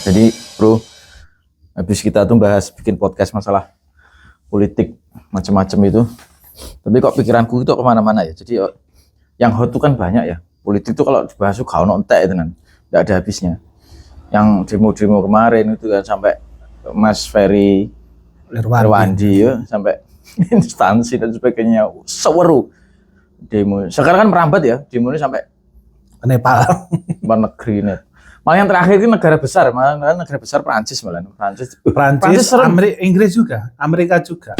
Jadi bro, habis kita tuh bahas bikin podcast masalah politik macam-macam itu, tapi kok pikiranku itu kemana-mana ya. Jadi yang hot tuh kan banyak ya. Politik tuh kalau dibahas tuh kau nontek itu kan, nggak ada habisnya. Yang demo-demo kemarin itu kan sampai Mas Ferry Irwandi ya, sampai instansi dan sebagainya, seweru demo. Sekarang kan merambat ya, demo ini sampai Nepal. luar negeri nih. Malah yang terakhir itu negara besar, malah negara besar Prancis malah. Prancis, Inggris juga, Amerika juga.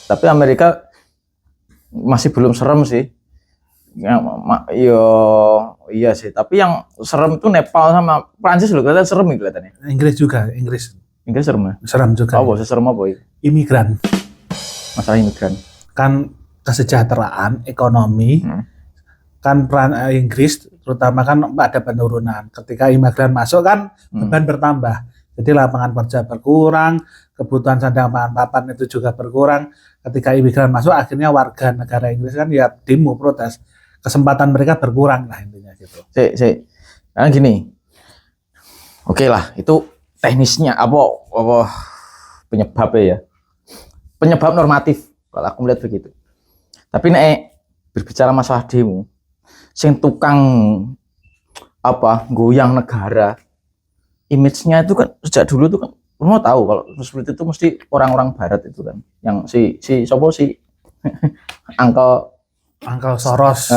Tapi Amerika masih belum serem sih. Iya sih. Tapi yang serem itu Nepal sama Prancis loh, kelihatan serem kelihatannya. Inggris juga, Inggris serem ya? Serem juga. Oh, serem apa ya? Imigran. Masalah imigran. Kan kesejahteraan, ekonomi, kan Inggris terutama kan ada penurunan. Ketika imigran masuk kan beban bertambah. Jadi lapangan kerja berkurang, kebutuhan sandang pangan papan itu juga berkurang. Ketika imigran masuk, akhirnya warga negara Inggris kan ya demo protes. Kesempatan mereka berkurang lah intinya gitu. Karena gini. Oke lah, itu teknisnya apa penyebabnya ya. Penyebab normatif kalau aku melihat begitu. Tapi berbicara masalah demo, sing tukang goyang negara, image-nya itu kan sejak dulu tuh kan semua tahu kalau seperti itu mesti orang-orang barat itu kan, yang si Uncle Soros,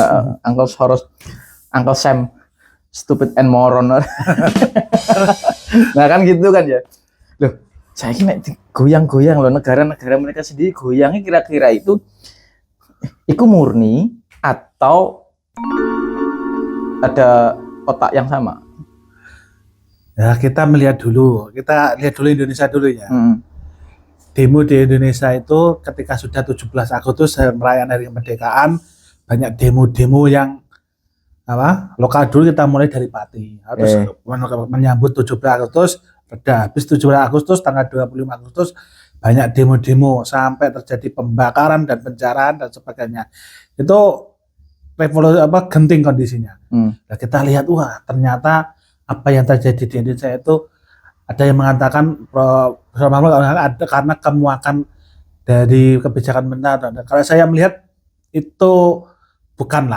Uncle Sam, stupid and moron. Nah kan gitu kan ya. Loh, saya kira goyang-goyang loh, negara-negara mereka sendiri goyangnya kira-kira itu murni atau ada otak yang sama? Ya kita lihat dulu Indonesia dulu ya. Demo di Indonesia itu ketika sudah 17 Agustus perayaan Hari Kemerdekaan, banyak demo-demo yang lokal dulu. Kita mulai dari Pati, harus menyambut 17 Agustus, reda. Habis 17 Agustus tanggal 25 Agustus banyak demo-demo sampai terjadi pembakaran dan penjarahan dan sebagainya. Itu revolusi genting kondisinya. Nah, kita lihat ternyata apa yang terjadi di Indonesia itu ada yang mengatakan ada karena kemuakan dari kebijakan pemerintah. Kalau saya melihat itu bukan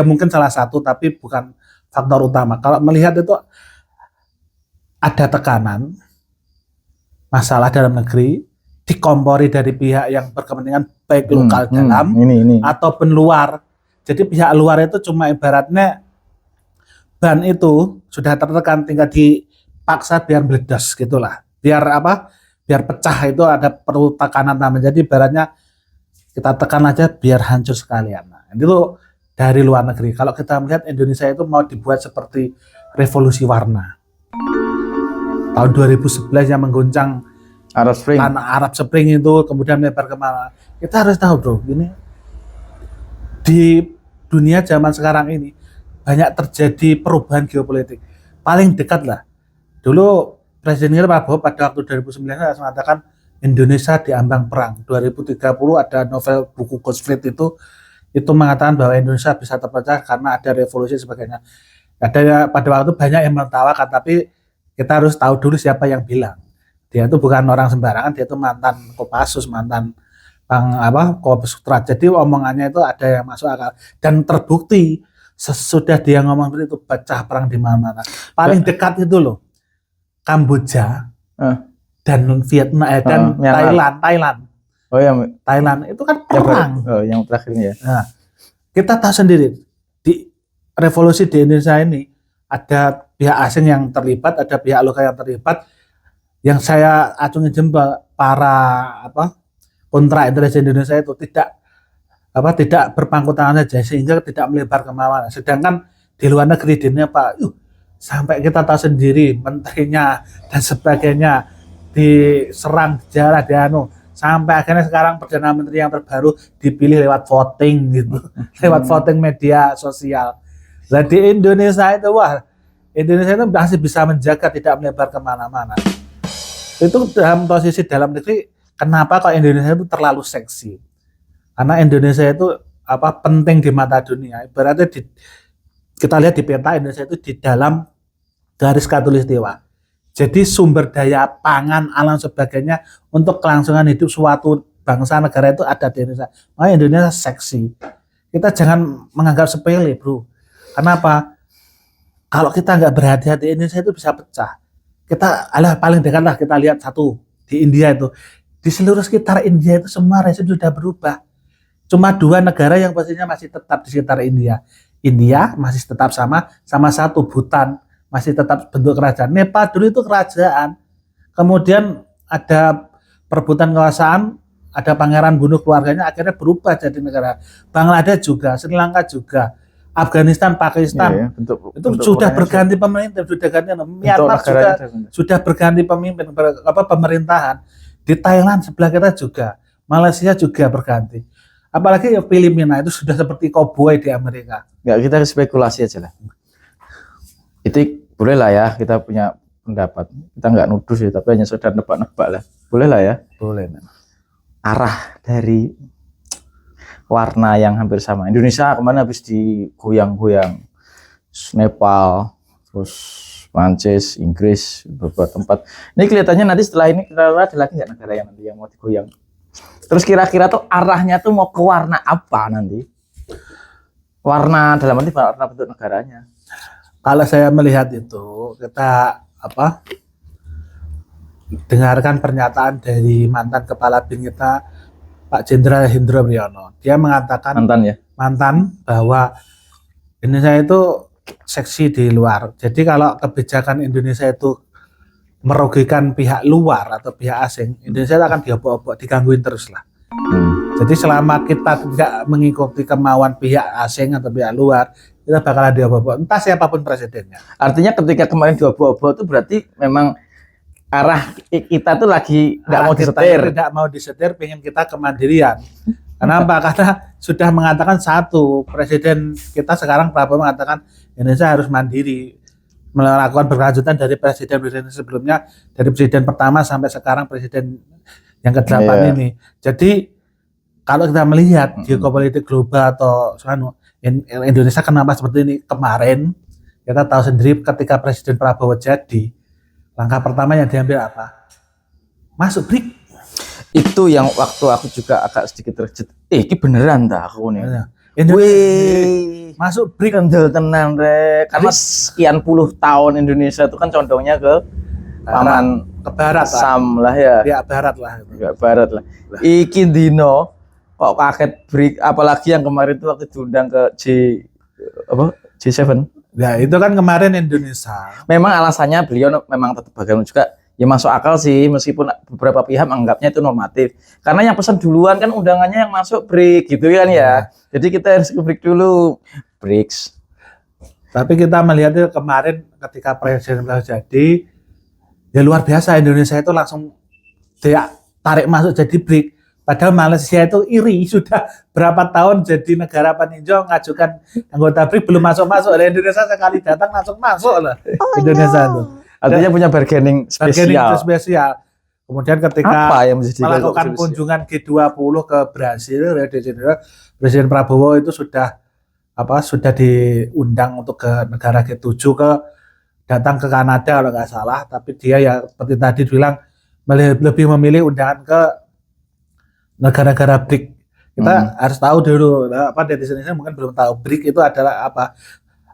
mungkin salah satu tapi bukan faktor utama. Kalau melihat itu ada tekanan masalah dalam negeri dikompori dari pihak yang berkepentingan baik lokal dalam ataupun luar. Jadi pihak luar itu cuma ibaratnya ban itu sudah tertekan, tinggal dipaksa biar meledas gitulah. Biar pecah, itu ada perlu tekanan tambah. Jadi ibaratnya kita tekan aja biar hancur sekalian. Nah, itu dari luar negeri. Kalau kita melihat Indonesia itu mau dibuat seperti revolusi warna. Tahun 2011 yang mengguncang Arab Spring itu kemudian melebar kemana? Kita harus tahu bro, ini di dunia zaman sekarang ini banyak terjadi perubahan geopolitik. Paling dekat lah, dulu Presiden Prabowo pada waktu 2009 mengatakan Indonesia diambang perang. 2030 ada novel buku Ghost itu mengatakan bahwa Indonesia bisa terpecah karena ada revolusi sebagainya. Ada pada waktu banyak yang menertawakan, tapi kita harus tahu dulu siapa yang bilang. Dia itu bukan orang sembarangan, dia itu mantan Kopassus, mantan Kopassus. Jadi omongannya itu ada yang masuk akal dan terbukti sesudah dia ngomong seperti itu pecah perang di mana-mana. Paling dekat itu loh Kamboja dan Vietnam dan Thailand. Oh ya, Thailand itu kan perang. Yang terakhir ini ya. Nah, kita tahu sendiri di revolusi di Indonesia ini ada pihak asing yang terlibat, ada pihak lokal yang terlibat. Yang saya acungi jempol para kontra intelijen Indonesia itu tidak berpangku tangan saja sehingga tidak melebar kemana-mana. Sedangkan di luar negeri sampai kita tahu sendiri menterinya dan sebagainya diserang, dijarah, sampai akhirnya sekarang Perdana Menteri yang terbaru dipilih lewat voting gitu, lewat voting media sosial. Nah di Indonesia itu Indonesia itu masih bisa menjaga tidak melebar kemana-mana. Itu dalam posisi dalam negeri, kenapa kok Indonesia itu terlalu seksi? Karena Indonesia itu penting di mata dunia. Ibaratnya kita lihat di peta Indonesia itu di dalam garis khatulistiwa. Jadi sumber daya pangan, alam sebagainya untuk kelangsungan hidup suatu bangsa negara itu ada di Indonesia. Makanya Indonesia seksi. Kita jangan menganggap sepele, bro. Kenapa? Kalau kita nggak berhati-hati, Indonesia itu bisa pecah. Kita paling dekat lah, kita lihat satu di India itu. Di seluruh sekitar India itu semua rezim sudah berubah. Cuma 2 negara yang pastinya masih tetap di sekitar India. India masih tetap sama satu Bhutan masih tetap bentuk kerajaan. Nepal dulu itu kerajaan. Kemudian ada perebutan kekuasaan, ada pangeran bunuh keluarganya, akhirnya berubah jadi negara. Bangladesh juga, Sri Lanka juga, Afghanistan, Pakistan, itu sudah berganti pemerintah, sudah ganti. Myanmar juga sudah berganti pemimpin, pemerintahan. Di Thailand sebelah kita juga, Malaysia juga berganti. Apalagi Filipina itu sudah seperti koboi di Amerika. Nggak, kita spekulasi aja lah. Itu boleh lah ya, kita punya pendapat. Kita nggak nuduh sih, tapi hanya sekedar nebak-nebak lah. Boleh lah ya. Boleh. Arah dari warna yang hampir sama. Indonesia kemana habis digoyang-goyang. Nepal, terus Prancis, Inggris, beberapa tempat. Ini kelihatannya nanti setelah ini kira-kira ada lagi nggak negara yang nanti yang mau digoyang? Terus kira-kira tuh arahnya tuh mau ke warna apa nanti? Warna dalam arti warna bentuk negaranya. Kalau saya melihat itu, kita dengarkan pernyataan dari mantan kepala BIN kita, Pak Jenderal Hendro Priyono. Dia mengatakan mantan bahwa Indonesia itu seksi di luar. Jadi kalau kebijakan Indonesia itu merugikan pihak luar atau pihak asing, Indonesia akan diobok-obok, digangguin terus lah. Jadi selama kita tidak mengikuti kemauan pihak asing atau pihak luar, kita bakalan diobok-obok, entah siapapun presidennya. Artinya ketika kemarin diobok-obok itu berarti memang arah kita tuh lagi tidak mau disetir, pengen kita kemandirian. Kenapa? Karena sudah mengatakan satu, presiden kita sekarang Prabowo mengatakan Indonesia harus mandiri, melakukan berkelanjutan dari presiden-presiden sebelumnya, dari presiden pertama sampai sekarang presiden yang ke-8 ini. Jadi kalau kita melihat geopolitik global atau Indonesia kenapa seperti ini kemarin, kita tahu sendiri ketika Presiden Prabowo jadi, langkah pertama yang diambil apa? Masuk BRIC. Itu yang waktu aku juga agak sedikit terkejut. Ini beneran dah aku nih. Wih, masuk BRIC kendel tenan rek. Karena sekian puluh tahun Indonesia itu kan condongnya ke paman ke barat Sam lah ya. Ya barat lah. Ya barat lah. Iki dino kok kaget BRIC, apalagi yang kemarin itu waktu diundang ke G7. Ya itu kan kemarin Indonesia. Memang alasannya beliau memang tetap bagaimana juga ya masuk akal sih, meskipun beberapa pihak menganggapnya itu normatif. Karena yang pesan duluan kan undangannya yang masuk BRIC gitu kan ya. Jadi kita harus ke BRIC dulu. BRICS. Tapi kita melihatnya kemarin ketika presiden jadi, ya luar biasa, Indonesia itu langsung dia tarik masuk jadi BRIC. Padahal Malaysia itu iri, sudah berapa tahun jadi negara peninjau ngajukan anggota BRIC belum masuk-masuk. Indonesia sekali datang langsung masuk lah. Indonesia itu. Artinya punya bargaining spesial. Kemudian ketika melakukan kunjungan G20 ke Brasil, Presiden Prabowo itu sudah diundang untuk ke negara G7, datang ke Kanada kalau nggak salah, tapi dia ya seperti tadi bilang lebih memilih undangan ke negara-negara BRIC. Kita harus tahu dulu, di Indonesia mungkin belum tahu BRIC itu adalah apa.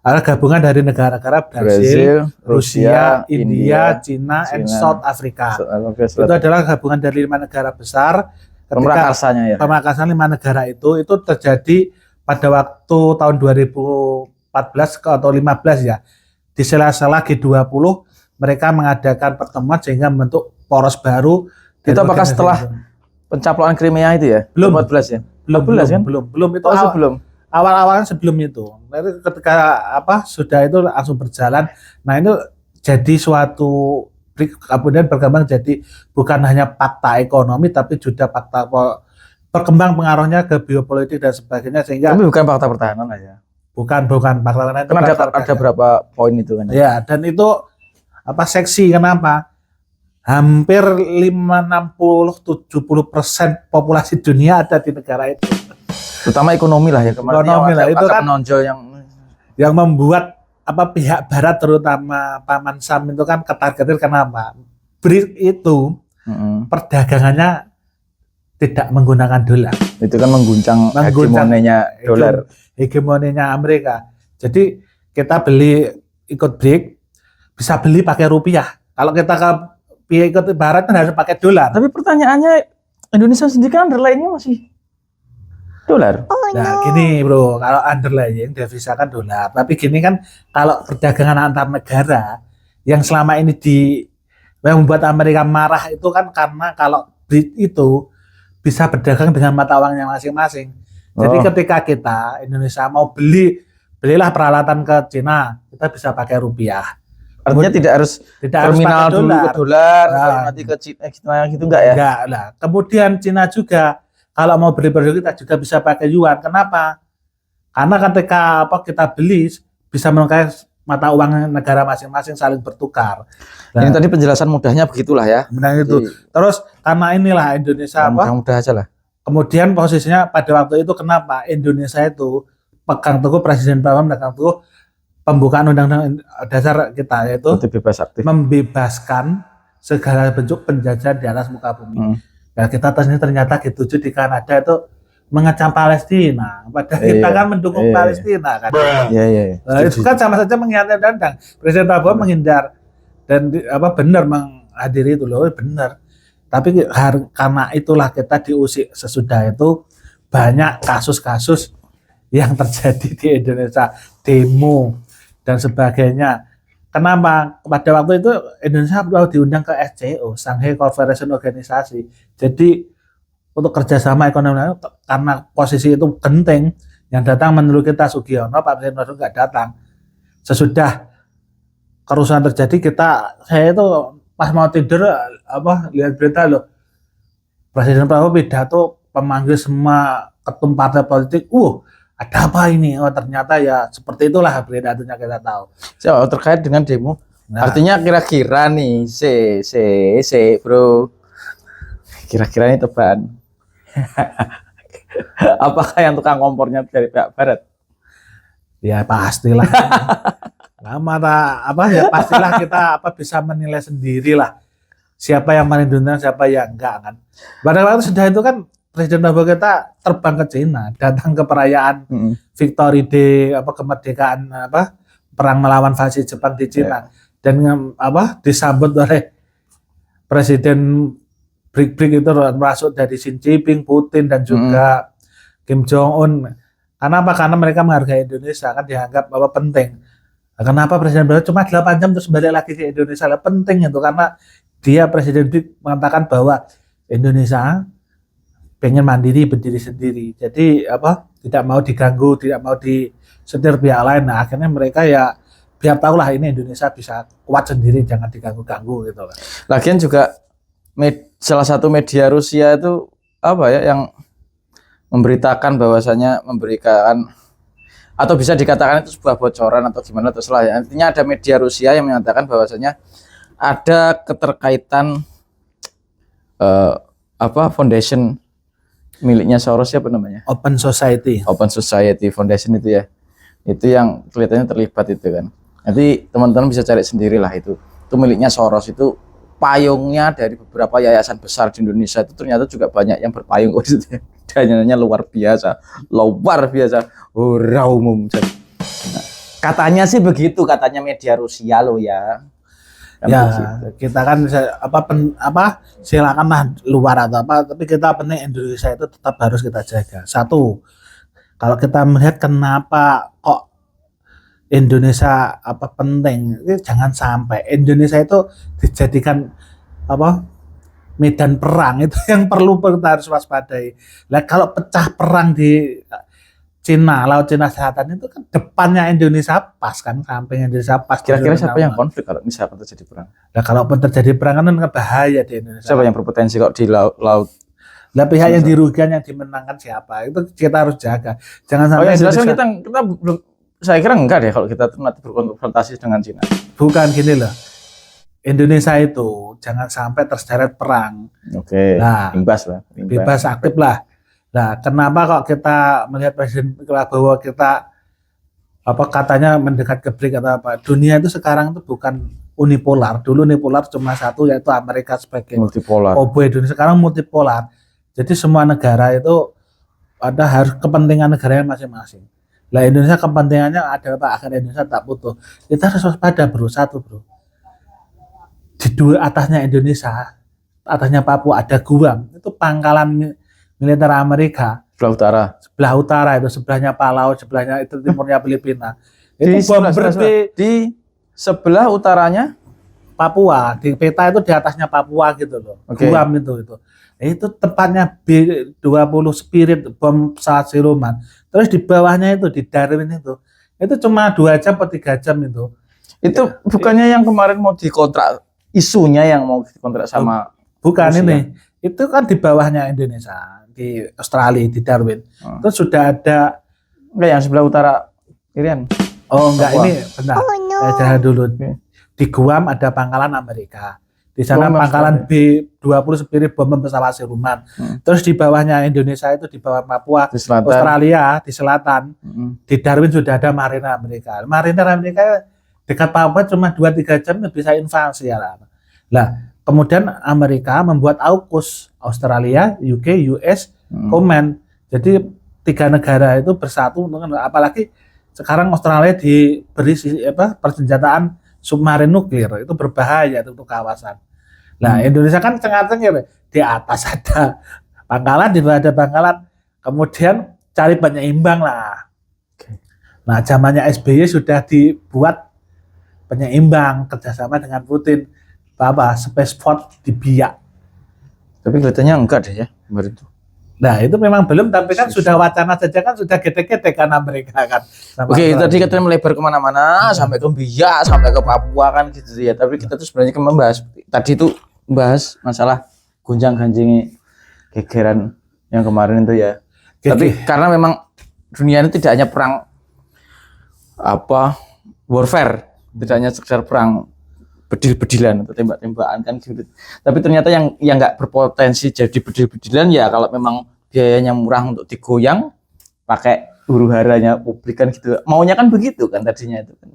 Adalah gabungan dari negara-negara Brasil, Rusia, India, China, and South Africa. Itu adalah gabungan dari 5 negara besar. Pemrakasannya 5 negara itu terjadi pada waktu tahun 2014 atau 15 ya. Di sela-sela G20 mereka mengadakan pertemuan sehingga membentuk poros baru. Itu apakah setelah pencaplokan Crimea itu ya? Belum 14 ya? Belum itu sebelum. Awal-awalnya sebelum itu. Nanti ketika sudah itu langsung berjalan. Nah, itu jadi suatu kemudian berkembang jadi bukan hanya fakta ekonomi tapi juga fakta berkembang pengaruhnya ke biopolitik dan sebagainya, sehingga tapi bukan fakta pertahanan aja. Bukan fakta pertahanan. Karena ada berapa poin itu kan. Ya, dan itu seksi. Kenapa? Hampir 60-70% populasi dunia ada di negara itu. Terutama ekonomi lah ya, ekonomi lah itu kan menonjol yang membuat pihak Barat terutama Paman Sam itu kan ketargetin kenapa? BRICS itu perdagangannya tidak menggunakan dolar. Itu kan mengguncang hegemoninya dolar. Hegemoninya Amerika. Jadi kita ikut BRICS bisa beli pakai rupiah. Kalau kita ikut Barat kan harus pakai dolar. Tapi pertanyaannya Indonesia sendiri kan underlying-nya masih dolar. Nah gini bro, kalau underlying devisa kan dolar. Tapi gini kan kalau perdagangan antar negara yang selama ini yang membuat Amerika marah itu kan karena kalau BRICS itu bisa berdagang dengan mata uangnya masing-masing. Jadi ketika kita Indonesia mau belilah peralatan ke Cina, kita bisa pakai rupiah. Artinya tidak harus terminal dulu ke dolar, nanti ke Cina gitu enggak ya? Enggak lah. Kemudian Cina juga kalau mau beli produk kita juga bisa pakai yuan. Kenapa? Karena ketika kita beli bisa menukai mata uang negara masing-masing saling bertukar. Nah, ini tadi penjelasan mudahnya begitulah ya. Benar itu. Terus karena inilah Indonesia mudah aja lah. Kemudian posisinya pada waktu itu kenapa Indonesia itu pegang teguh Presiden Prabowo pegang teguh pembukaan Undang-Undang Dasar kita yaitu bebas aktif, membebaskan segala bentuk penjajahan di atas muka bumi. Nah kita ternyata G7 di Kanada itu mengecam Palestina, padahal kita kan mendukung Palestina kan. Nah, itu kan sama saja mengkhianati undang-undang. Presiden Prabowo menghindar dan benar menghadiri itu loh, benar. Tapi karena itulah kita diusik sesudah itu banyak kasus-kasus yang terjadi di Indonesia, demo dan sebagainya. Kenapa? Pada waktu itu Indonesia perlu diundang ke SCO, Shanghai Cooperation Organisasi. Jadi untuk kerjasama ekonomi karena posisi itu penting, yang datang menurut kita Sugiono, Pak Presiden Prabowo nggak datang. Sesudah kerusuhan terjadi saya itu pas mau tidur lihat berita loh, Presiden Prabowo pidato pemanggil semua ketum partai politik. Ada apa ini? Ternyata ya seperti itulah beritanya kita tahu. Terkait dengan demo, artinya kira-kira nih, bro, kira-kira ini tebakan. Apakah yang tukang kompornya dari pihak Barat? Ya pastilah. Ya pastilah kita bisa menilai sendirilah siapa yang paling dominan, siapa yang enggak kan. Pada waktu sudah itu kan Presiden Prabowo kita terbang ke Cina, datang ke perayaan Victory Day, kemerdekaan perang melawan fasis Jepang di Cina, dan disambut oleh Presiden BRICS itu masuk dari Xi Jinping, Putin dan juga Kim Jong Un. Kenapa? Karena mereka menghargai Indonesia, kan dianggap penting. Kenapa Presiden Prabowo cuma 8 jam terus balik lagi ke Indonesia? Penting itu karena dia Presiden BRICS mengatakan bahwa Indonesia pengen mandiri, berdiri sendiri. Jadi tidak mau diganggu, tidak mau disetir pihak lain. Nah, akhirnya mereka ya biar tahulah ini Indonesia bisa kuat sendiri, jangan diganggu-ganggu gitu. Lagian juga salah satu media Rusia itu yang memberitakan bahwasanya memberikan atau bisa dikatakan itu sebuah bocoran atau gimana terserah ya. Intinya ada media Rusia yang menyatakan bahwasanya ada keterkaitan foundation miliknya Soros, siapa namanya? Open Society Foundation itu ya. Itu yang kelihatannya terlibat itu kan. Nanti teman-teman bisa cari sendirilah itu. Itu miliknya Soros, itu payungnya dari beberapa yayasan besar di Indonesia itu ternyata juga banyak yang berpayung di situ. Dananya luar biasa. Ora umum. Nah, katanya sih begitu, katanya media Rusia loh ya. Kita kan silakanlah luar atau tapi kita penting Indonesia itu tetap harus kita jaga. Satu, kalau kita melihat kenapa kok Indonesia penting, jangan sampai Indonesia itu dijadikan medan perang, itu yang perlu kita harus waspadai. Nah, kalau pecah perang di Laut Cina Selatan itu kan depannya Indonesia pas kan, samping Indonesia pas. Kira-kira siapa yang konflik kalau misalkan terjadi perang? Nah, kalau terjadi perang kan bahaya di Indonesia. Siapa yang berpotensi kalau di laut? Nah, pihak yang dirugikan, yang dimenangkan siapa? Itu kita harus jaga. Jangan sampai yang jelas kita belum, saya kira enggak deh kalau kita nanti berkonfrontasi dengan Cina. Bukan gini loh. Indonesia itu jangan sampai terseret perang. Oke. Nah, bebas aktif lah. Nah, kenapa kok kita melihat Presiden Prabowo kita katanya mendekat ke BRIC atau apa. Dunia itu sekarang itu bukan unipolar. Dulu unipolar cuma satu, yaitu Amerika sebagai Multipolar. cowboy dunia. Sekarang multipolar. Jadi semua negara itu ada harus kepentingan negaranya masing-masing. Lah Indonesia kepentingannya ada apa? Agar Indonesia tak putus. Kita harus waspada bro, satu bro. Di dua atasnya Indonesia, atasnya Papua ada Guam. Itu pangkalan militer Amerika. Sebelah utara itu sebelahnya Palau, sebelahnya itu timurnya Filipina. Di Itu bomber di sebelah utaranya Papua, di peta itu di atasnya Papua gitu loh. Oke. Guam itu. Itu tempatnya B-20 Spirit bom pesawat Siluman. Terus di bawahnya itu di Darwin itu cuma 2 jam atau 3 jam itu. Itu bukannya yang kemarin mau dikontrak, isunya yang mau dikontrak sama bukan Rusia. Ini. Itu kan di bawahnya Indonesia, di Australia, di Darwin. Terus sudah ada enggak yang sebelah utara Irian. Oh enggak, Papua. ini benar. Saya jalan dulu. Di Guam ada pangkalan Amerika. Di sana pangkalan B-20 Spirit bom pesawat Siluman. Terus di bawahnya Indonesia itu di bawah Papua, Di selatan. Australia di selatan. Di Darwin sudah ada mariner Amerika. Mariner Amerika dekat Papua cuma 2-3 jam bisa invasi ya. Lah, kemudian Amerika membuat AUKUS, Australia, UK, US, Command. Jadi 3 negara itu bersatu, apalagi sekarang Australia diberi persenjataan submarin nuklir, itu berbahaya untuk kawasan. Nah, Indonesia kan tengah-tengah, di atas ada pangkalan, di bawah ada pangkalan, kemudian cari penyeimbang lah. Nah, zamannya SBY sudah dibuat penyeimbang kerjasama dengan Putin, spaceport di Biak. Tapi kelihatannya enggak deh ya kemarin itu. Nah, itu memang belum, tapi kan sudah wacana saja kan sudah gede-gede kan mereka kan. Oke, tadi katanya melebar kemana-mana, sampai ke Biak, sampai ke Papua kan gitu ya. Tapi kita tuh sebenarnya membahas tadi itu membahas masalah gonjang-ganjing gegeran yang kemarin itu ya. Tapi karena memang dunia ini tidak hanya perang warfare, tidak hanya sekedar perang bedil-bedilan atau tembak-tembakan kan gitu. Tapi ternyata yang nggak berpotensi jadi bedil-bedilan ya kalau memang biayanya murah untuk digoyang pakai huru haranya publik kan gitu. Maunya kan begitu kan tadinya itu kan.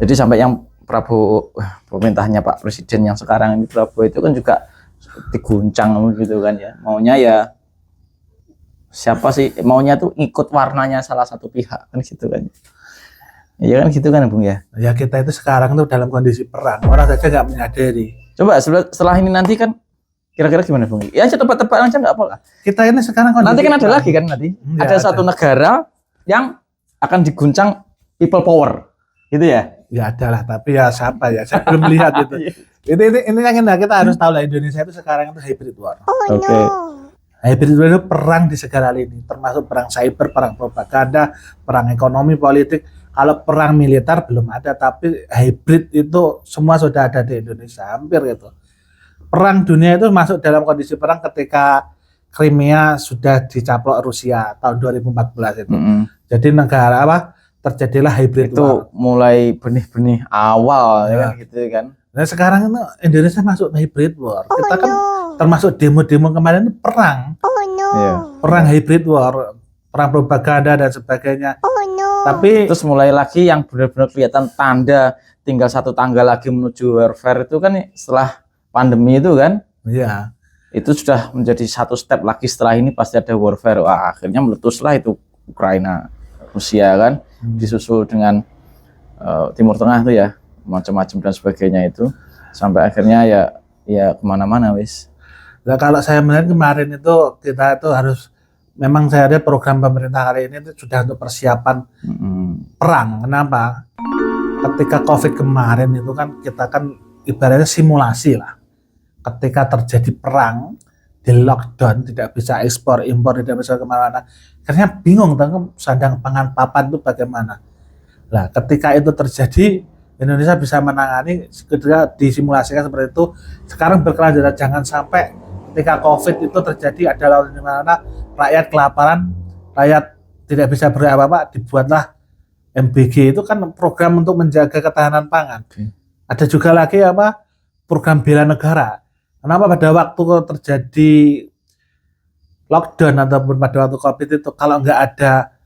Jadi sampai yang Prabowo, pemerintahnya Pak Presiden yang sekarang ini Prabowo itu kan juga diguncang gitu kan ya. Maunya ya siapa sih maunya tuh ikut warnanya salah satu pihak kan gitu kan. Ya kan gitu kan Bung ya. Ya kita itu sekarang tuh dalam kondisi perang, orang saja nggak menyadari. Coba setelah ini nanti kan kira-kira gimana Bung? Ya tebak-tebak aja nggak apa-apa. Kita ini sekarang kondisi nanti kan ada perang. lagi kan nanti Ya, ada satu negara yang akan diguncang people power, gitu ya? Ya ada lah, tapi ya siapa ya? Saya belum lihat itu. Ini yang kita harus tahu lah, Indonesia itu sekarang itu hybrid war. Oke. Hybrid war itu perang di segala lini, termasuk perang cyber, perang propaganda, perang ekonomi, politik. Kalau perang militer belum ada, tapi hybrid itu semua sudah ada di Indonesia, hampir gitu. Perang dunia itu masuk dalam kondisi perang ketika Crimea sudah dicaplok Rusia tahun 2014 itu. Jadi negara terjadilah hybrid itu war. mulai benih-benih awal ya kan gitu kan. Nah sekarang itu Indonesia masuk hybrid war. Kita kan termasuk demo-demo kemarin itu perang. Perang hybrid war, perang propaganda dan sebagainya. Tapi terus mulai lagi yang benar-benar kelihatan tanda tinggal satu tangga lagi menuju warfare itu kan setelah pandemi itu kan. Iya. Itu sudah menjadi satu step lagi, setelah ini pasti ada warfare. Wah, akhirnya meletuslah itu Ukraina, Rusia kan, disusul dengan Timur Tengah tuh ya, macam-macam dan sebagainya itu, sampai akhirnya ya kemana-mana wis. Nah kalau saya melihat kemarin itu kita itu harus, memang saya lihat program pemerintah hari ini itu sudah untuk persiapan perang. Kenapa? Ketika COVID kemarin itu kan kita kan ibaratnya simulasi lah. Ketika terjadi perang, di lockdown, tidak bisa ekspor, impor, tidak bisa kemana-mana. Akhirnya bingung tentang sandang pangan papan itu bagaimana. Nah ketika itu terjadi, Indonesia bisa menangani ketika disimulasikan seperti itu. Sekarang berkelanjutan, jangan sampai ketika COVID itu terjadi adalah di mana rakyat kelaparan, rakyat tidak bisa beri apa-apa, dibuatlah MBG. Itu kan program untuk menjaga ketahanan pangan. Ada juga lagi program bela negara. Kenapa pada waktu terjadi lockdown ataupun pada waktu COVID itu kalau nggak ada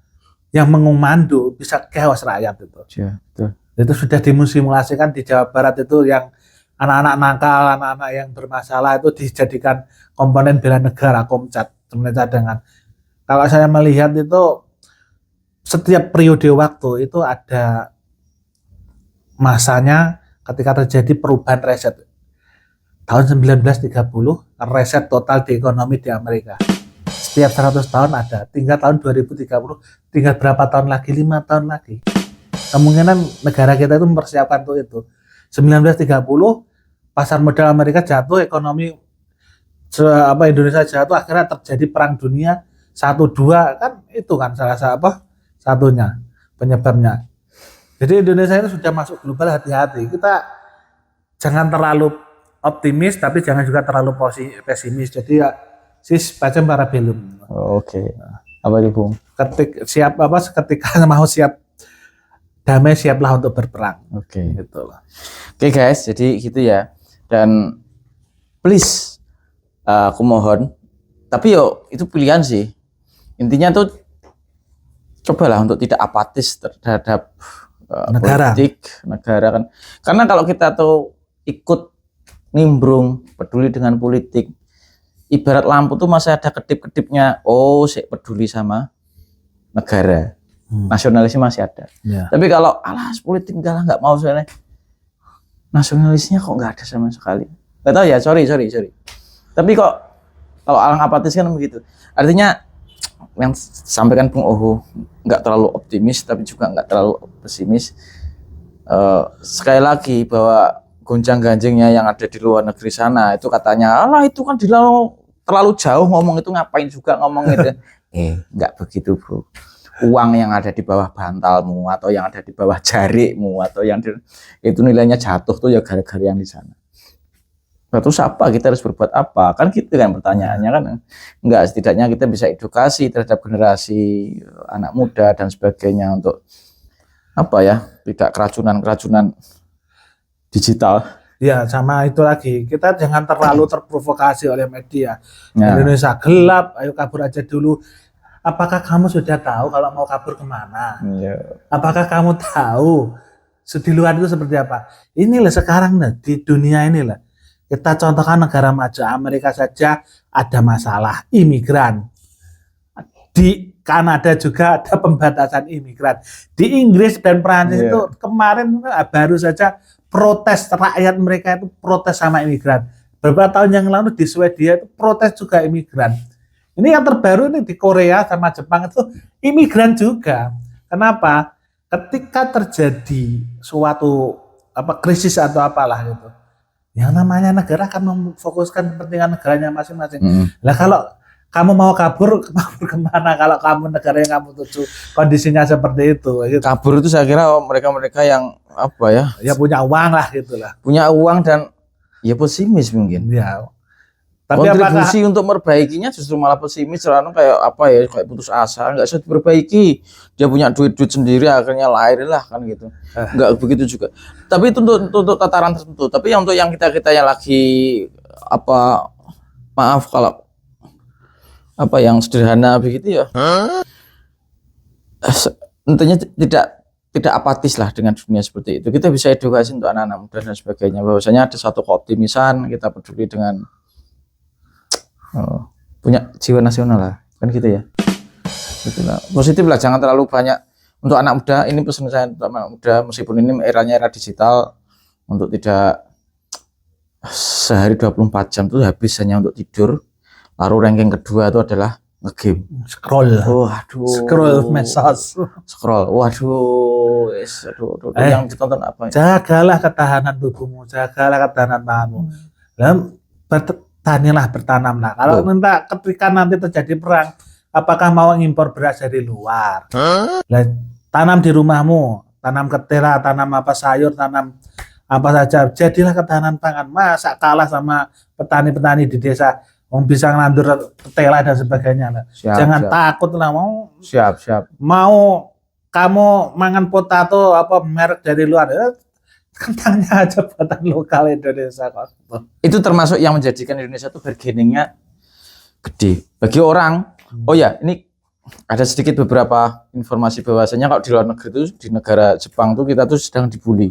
yang mengumandu bisa chaos rakyat itu. Ya, betul. Itu sudah disimulasikan di Jawa Barat itu yang anak-anak nakal, anak-anak yang bermasalah itu dijadikan komponen bela negara, Komcat, sebenarnya cadangan. Kalau saya melihat itu setiap periode waktu itu ada masanya ketika terjadi perubahan reset. Tahun 1930 reset total di ekonomi di Amerika. Setiap 100 tahun ada, tinggal tahun 2030, tinggal berapa tahun lagi, 5 tahun lagi. Kemungkinan negara kita itu mempersiapkan untuk itu. 1930 pasar modal Amerika jatuh, ekonomi Indonesia jatuh, akhirnya terjadi perang dunia 1-2 kan itu kan salah satunya penyebabnya. Jadi Indonesia itu sudah masuk global, hati-hati. Kita jangan terlalu optimis tapi jangan juga terlalu pesimis. Jadi ya pacem parabellum. Oke. Apa itu, Bung? Ketika mau siap damai, siaplah untuk berperang. Oke. Gitu lah. Oke guys, jadi gitu ya. Dan please, aku mohon. Tapi itu pilihan sih. Intinya tuh cobalah untuk tidak apatis terhadap politik negara kan. Karena kalau kita tuh ikut nimbrung, peduli dengan politik, ibarat lampu tuh masih ada kedip-kedipnya. Oh, saya peduli sama negara. Nasionalisnya masih ada. Ya. Tapi kalau politik nggak mau, soalnya nasionalisnya kok nggak ada sama sekali. Nggak tahu ya, sorry. Tapi kok kalau alang apatis kan begitu. Artinya yang sampaikan Bung Oho nggak terlalu optimis tapi juga nggak terlalu pesimis. Sekali lagi bahwa gonjang-ganjingnya yang ada di luar negeri sana itu katanya itu kan terlalu jauh ngomong itu, ngapain juga ngomong itu. Nggak begitu, bro. Uang yang ada di bawah bantalmu atau yang ada di bawah jarikmu atau yang itu nilainya jatuh tuh ya gara-gara yang di sana. Terus apa, kita harus berbuat apa? Kan gitu kan pertanyaannya kan. Enggak, setidaknya kita bisa edukasi terhadap generasi anak muda dan sebagainya untuk tidak keracunan digital. Ya, sama itu lagi. Kita jangan terlalu terprovokasi oleh media. Ya. Indonesia gelap, ayo kabur aja dulu. Apakah kamu sudah tahu kalau mau kabur kemana? Ya. Apakah kamu tahu di luar itu seperti apa? Inilah sekarang di dunia inilah. Kita contohkan negara maju, Amerika saja ada masalah imigran. Di Kanada juga ada pembatasan imigran. Di Inggris dan Prancis itu kemarin baru saja protes, rakyat mereka itu protes sama imigran. Beberapa tahun yang lalu di Swedia itu protes juga imigran. Ini yang terbaru ini di Korea sama Jepang itu imigran juga. Kenapa? Ketika terjadi suatu krisis atau apalah gitu, yang namanya negara akan memfokuskan kepentingan negaranya masing-masing. Lah kalau kamu mau kabur kemana kalau kamu negara yang kamu tuju kondisinya seperti itu? Gitu. Kabur itu saya kira mereka yang ya punya uang lah gitulah. Punya uang dan ya pesimis mungkin. Ya. Tapi kontribusi untuk merbaikinya justru malah pesimis, kayak putus asa, nggak usah diperbaiki. Dia punya duit sendiri akhirnya lahir lah kan gitu. Nggak begitu juga. Tapi itu untuk tataran tertentu. Tapi untuk yang kita yang lagi maaf kalau yang sederhana begitu ya. Tentunya tidak apatis lah dengan dunia seperti itu. Kita bisa edukasi untuk anak-anak muda dan sebagainya. Bahwasanya ada satu keoptimisan, kita peduli dengan punya jiwa nasional lah, kan gitu ya. Gitulah. Positif lah, jangan terlalu banyak untuk anak muda. Ini pesan saya untuk anak muda, meskipun ini eranya era digital, untuk tidak sehari 24 jam itu habis hanya untuk tidur. Lalu ranking kedua itu adalah nge-game, scroll. Scroll medsos. Yang ditonton apa? Jagalah ketahanan tubuhmu, jagalah ketahanan panganmu. Bertanamlah. Kalau ketika nanti terjadi perang, apakah mau ngimpor beras dari luar? Tanam di rumahmu, tanam ketela, tanam sayur, tanam apa saja. Jadilah ketahanan pangan. Masa kalah sama petani-petani di desa? Bisa nandur ketela dan sebagainya. Jangan takut lah, mau. Siap. Mau kamu mangan potato merek dari luar? Kentangnya aja buatan lokal Indonesia kok. Itu termasuk yang menjadikan Indonesia itu bargainingnya gede bagi orang. Oh ya, ini ada sedikit beberapa informasi bahwasanya kalau di luar negeri itu, di negara Jepang tuh kita tuh sedang dibully.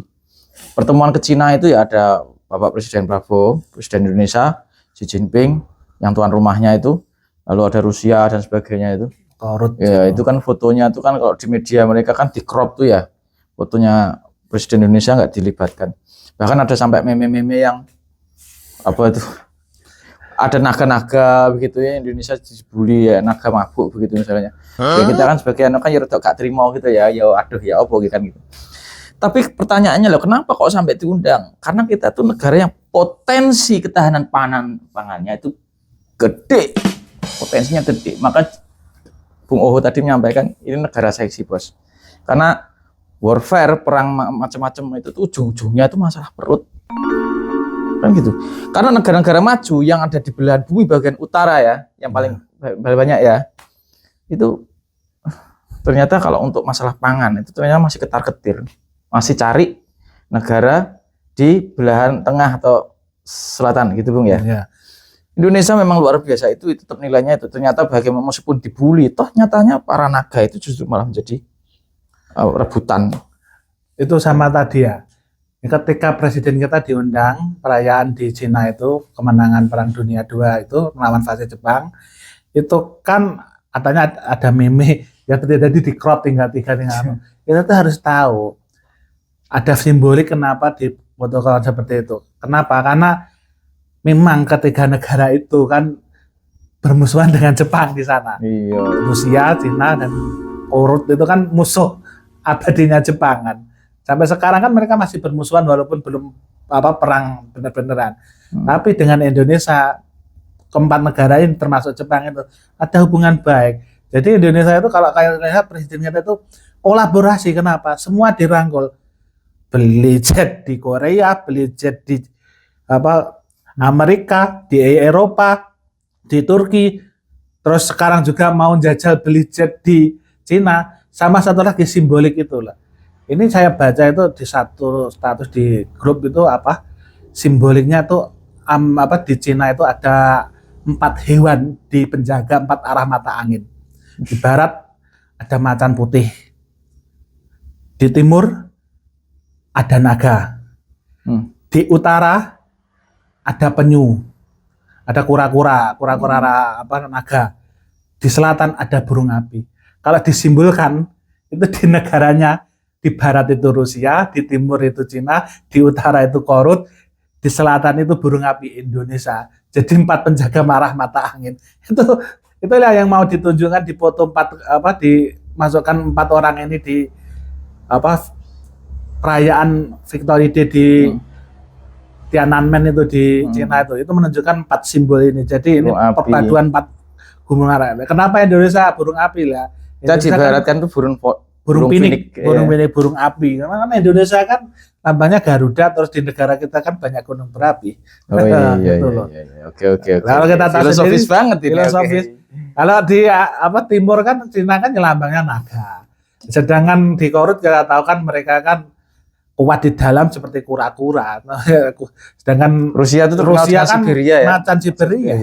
Pertemuan ke Cina itu ya ada Bapak Presiden Prabowo, Presiden Indonesia, Xi Jinping, yang tuan rumahnya itu, lalu ada Rusia dan sebagainya itu. Korut. Ya itu kan fotonya itu kan kalau di media mereka kan di crop tuh ya, fotonya Presiden Indonesia nggak dilibatkan. Bahkan ada sampai meme-meme yang apa itu, ada naga-naga begitu ya, Indonesia dibully ya, naga mabuk begitu misalnya. Ya kita kan sebagai anak kan ya rada gak terima gitu ya aduh ya apa gitu kan gitu. Tapi pertanyaannya loh, kenapa kok sampai diundang? Karena kita tuh negara yang potensi ketahanan pangannya itu gede, potensinya gede. Maka Bung Oho tadi menyampaikan ini negara seksi bos. Karena warfare, perang macam-macam itu tuh ujung-ujungnya itu masalah perut. Kan gitu. Karena negara-negara maju yang ada di belahan bumi bagian utara ya, yang paling banyak ya, itu ternyata kalau untuk masalah pangan itu ternyata masih ketar-ketir, masih cari negara di belahan tengah atau selatan gitu Bung ya. Indonesia memang luar biasa itu tetap nilainya itu ternyata bagaimana meskipun dibully, toh nyatanya para naga itu justru malah menjadi rebutan. Itu sama tadi ya. Ketika presiden kita diundang perayaan di Cina itu kemenangan Perang Dunia II itu melawan fase Jepang, itu kan katanya ada meme yang terjadi di crop tinggal. Kita tuh harus tahu ada simbolik kenapa difotokan seperti itu. Kenapa? Karena memang ketiga negara itu kan bermusuhan dengan Jepang di sana. Iya. Rusia, Cina dan Korut itu kan musuh abadinya Jepang kan. Sampai sekarang kan mereka masih bermusuhan walaupun belum perang benar-beneran. Tapi dengan Indonesia, keempat negara ini termasuk Jepang itu ada hubungan baik. Jadi Indonesia itu kalau kayak presiden kita itu kolaborasi. Kenapa? Semua dirangkul. Beli jet di Korea, beli jet di Amerika, di Eropa, di Turki. Terus sekarang juga mau jajal beli jet di Cina. Sama satu lagi simbolik itulah. Ini saya baca itu di satu status di grup itu simboliknya tuh di Cina itu ada 4 hewan di penjaga 4 arah mata angin. Di barat ada macan putih, di timur ada naga, di utara ada penyu, ada kura-kura naga, di selatan ada burung api. Kalau disimbolkan itu di negaranya, di barat itu Rusia, di timur itu Cina, di utara itu Korut, di selatan itu burung api Indonesia. Jadi 4 penjaga marah mata angin. Itulah yang mau ditunjukkan di foto dimasukkan 4 orang ini di perayaan Victory Day di Tiananmen itu di Cina itu menunjukkan 4 simbol ini. Jadi ini perpaduan 4 gunung api. Kenapa Indonesia burung api lah? Kita dibaratkan tuh burung pinik, burung api. Karena Indonesia kan lambangnya Garuda, terus di negara kita kan banyak gunung berapi. Oh iya. Oke. Kalau kita tahu filosofis banget ini. Filosofis. Kalau di timur kan Cina kan lambangnya naga. Sedangkan di Korut kita tahu kan mereka kan kuat di dalam seperti kura-kura. Sedangkan Rusia itu kan Siberia ya. macan Siberia.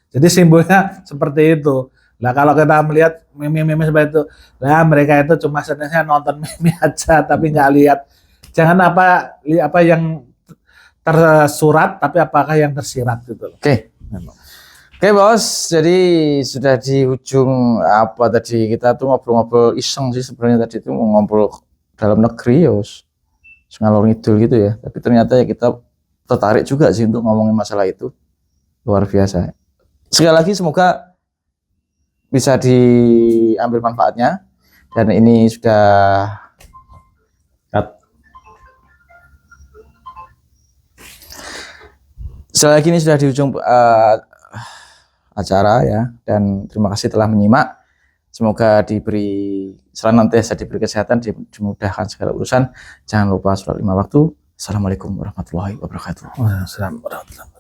Jadi simbolnya seperti itu. Lah kalau kita melihat meme-meme seperti itu, lah mereka itu cuma sebenarnya nonton meme aja tapi nggak lihat. Jangan apa yang tersurat tapi apakah yang tersirat gitu. Oke bos, jadi sudah di ujung tadi kita tuh ngobrol-ngobrol iseng sih sebenarnya tadi itu mau ngobrol dalam negeri ya ngalor ngidul gitu ya. Tapi ternyata ya kita tertarik juga sih untuk ngomongin masalah itu. Luar biasa. Sekali lagi semoga bisa diambil manfaatnya dan ini sudah sekali lagi ini sudah di ujung acara ya, dan terima kasih telah menyimak. Semoga diberi senantiasa diberi kesehatan, dimudahkan segala urusan. Jangan lupa sholat 5 waktu. Assalamualaikum warahmatullahi wabarakatuh. Waalaikumsalam warahmatullahi wabarakatuh.